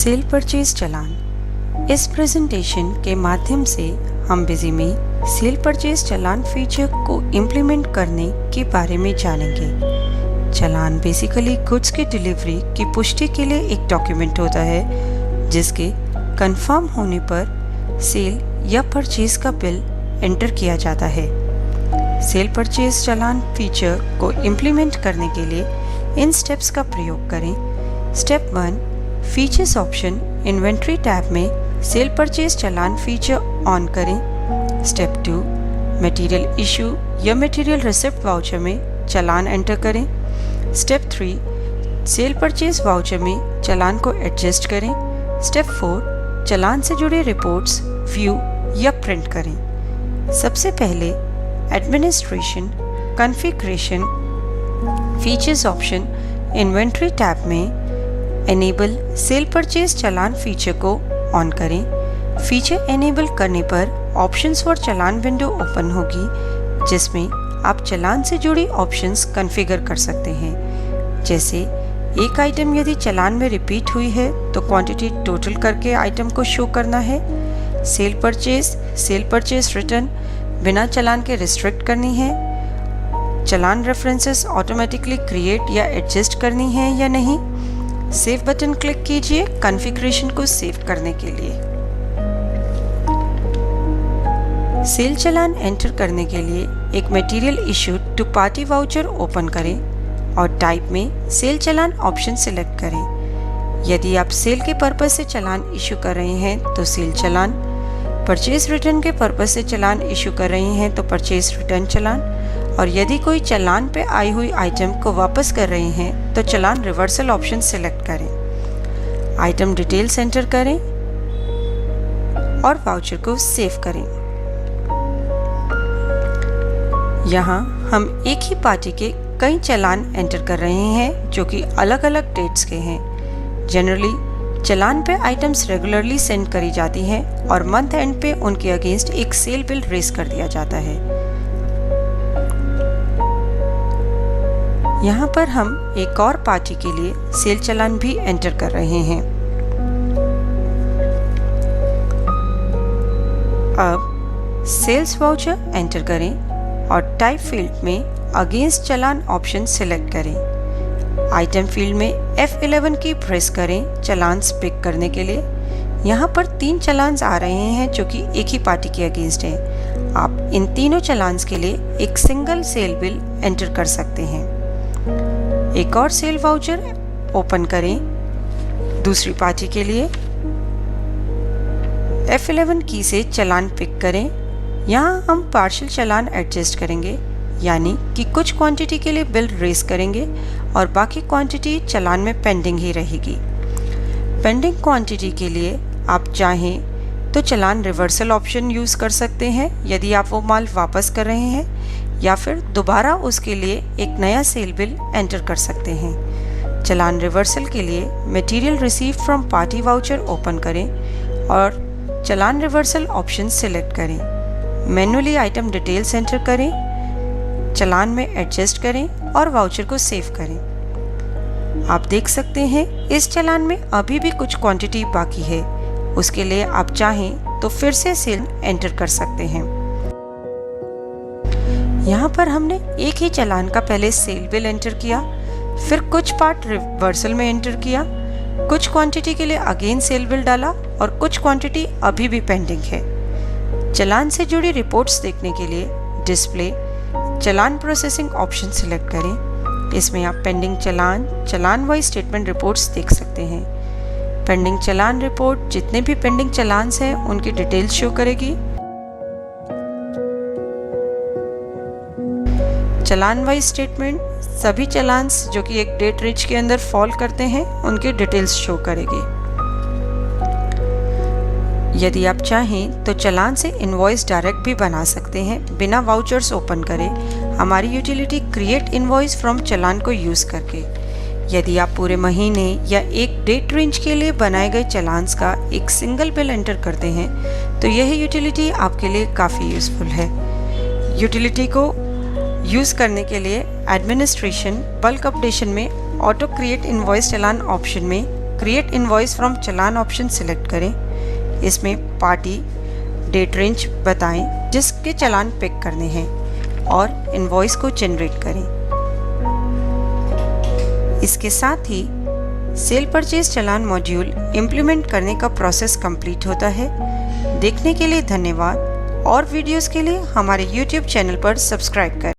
Cell purchase चालान। इस presentation के माध्यम से हम बिजी में सेल परचेज चालान फीचर को इम्प्लीमेंट करने के बारे में जानेंगे। चालान बेसिकली गुड्स की डिलीवरी की पुष्टि के लिए एक डॉक्यूमेंट होता है जिसके कंफर्म होने पर सेल या परचेज का बिल एंटर किया जाता है। सेल परचेज चालान फीचर को इम्प्लीमेंट करने के लिए इन स्टेप्स का प्रयोग करें। Step 1, features option inventory tab में sale purchase challan feature on करें। स्टेप 2, मटेरियल इशू या मटेरियल रिसिप्ट वाउचर में चालान एंटर करें। स्टेप 3, सेल परचेज वाउचर में चालान को एडजस्ट करें। स्टेप 4, चालान से जुड़े रिपोर्ट्स व्यू या प्रिंट करें। सबसे पहले administration configuration features option inventory tab में enable cell purchase challan feature को ऑन करें। फीचर एनेबल करने पर options for challan window open होगी जिसमें आप चालान से जुड़ी ऑप्शंस कॉन्फ़िगर कर सकते हैं। जैसे एक आइटम यदि चालान में रिपीट हुई है तो क्वांटिटी टोटल करके आइटम को शो करना है। सेल परचेज रिटर्न बिना चालान के रिस्ट्रिक्ट करनी है। चालान रेफरेंसेस ऑटोमेटिकली क्रिएट या एडजस्ट करनी है या नहीं। सेव बटन क्लिक कीजिए कॉन्फ़िगरेशन को सेव करने के लिए। सेल चालान एंटर करने के लिए एक material issued to party voucher open करें और टाइप में सेल चालान ऑप्शन सिलेक्ट करें। यदि आप सेल के पर्पस से चालान इशू कर रहे हैं तो सेल चालान, परचेज रिटर्न के पर्पस से चालान इशू कर रहे हैं तो परचेज रिटर्न चालान, और यदि कोई चालान पे आई हुई आइटम को वापस कर रहे हैं तो चालान रिवर्सल ऑप्शन सिलेक्ट करें। आइटम डिटेल्स एंटर करें और वाउचर को सेव करें। यहाँ हम एक ही पार्टी के कई चालान एंटर कर रहे हैं जो कि अलग अलग डेट्स के हैं। जनरली चालान पे आइटम्स रेगुलरली सेंड करी जाती हैं और मंथ एंड पे उनके अगेंस्ट एक सेल बिल रेज कर दिया जाता है। यहाँ पर हम एक और पार्टी के लिए सेल चालान भी एंटर कर रहे हैं। अब सेल्स वाउचर एंटर करें और टाइप फील्ड में अगेंस्ट चालान ऑप्शन सिलेक्ट करें। आइटम फील्ड में F11 की प्रेस करें चालान्स पिक करने के लिए। यहाँ पर 3 चालान्स आ रहे हैं जो कि एक ही पार्टी के अगेंस्ट हैं। आप इन तीनों चालान्स के लिए एक सिंगल सेल बिल एंटर कर सकते हैं। एक और सेल वाउचर ओपन करें दूसरी पार्टी के लिए। F11 की से चालान पिक करें। यहाँ हम पार्शियल चालान एडजस्ट करेंगे, यानी कि कुछ क्वांटिटी के लिए बिल रेज करेंगे और बाकी क्वांटिटी चालान में पेंडिंग ही रहेगी। पेंडिंग क्वांटिटी के लिए आप चाहें तो चालान रिवर्सल ऑप्शन यूज़ कर सकते हैं यदि आप वो माल वापस कर रहे हैं, या फिर दोबारा उसके लिए एक नया सेल बिल एंटर कर सकते हैं। चालान रिवर्सल के लिए material received from party voucher open करें और चालान रिवर्सल ऑप्शन सिलेक्ट करें। मैन्युअली आइटम डिटेल्स एंटर करें, चालान में एडजस्ट करें और वाउचर को सेव करें। आप देख सकते हैं इस चालान में अभी भी कुछ क्वांटिटी बाकी है। उसके लिए आप चाहें तो फिर से सेल एंटर कर सकते हैं। यहाँ पर हमने एक ही चालान का पहले सेल बिल एंटर किया, फिर कुछ पार्ट रिवर्सल में एंटर किया, कुछ क्वांटिटी के लिए अगेन सेल बिल डाला और कुछ क्वांटिटी अभी भी पेंडिंग है। चालान से जुड़ी रिपोर्ट्स देखने के लिए डिस्प्ले चालान प्रोसेसिंग ऑप्शन सिलेक्ट करें। इसमें आप पेंडिंग चालान वाइज स्टेटमेंट रिपोर्ट्स देख सकते हैं। पेंडिंग चालान रिपोर्ट जितने भी पेंडिंग चालान्स हैं उनकी डिटेल्स शो करेगी। चालान वाइज स्टेटमेंट सभी चालान्स जो कि एक डेट रेंज के अंदर फॉल करते हैं उनकी डिटेल्स शो करेगी। यदि आप चाहें तो चालान से इनवॉइस डायरेक्ट भी बना सकते हैं बिना वाउचर्स ओपन करे हमारी यूटिलिटी क्रिएट इनवॉइस फ्रॉम चालान को यूज़ करके। यदि आप पूरे महीने या एक डेट रेंज के लिए बनाए गए चालान्स का एक सिंगल बिल एंटर करते हैं तो यह यूटिलिटी आपके लिए काफ़ी यूज़फुल है। यूटिलिटी को यूज़ करने के लिए एडमिनिस्ट्रेशन बल्क अपडेशन में ऑटो क्रिएट इनवॉइस चालान ऑप्शन में create invoice from challan option select करें। इसमें पार्टी डेट रेंज बताएं जिसके चालान पिक करने हैं और इनवॉइस को जनरेट करें। इसके साथ ही सेल परचेज चालान मॉड्यूल इम्प्लीमेंट करने का प्रोसेस कंप्लीट होता है। देखने के लिए धन्यवाद और वीडियोस के लिए हमारे YouTube चैनल पर सब्सक्राइब करें।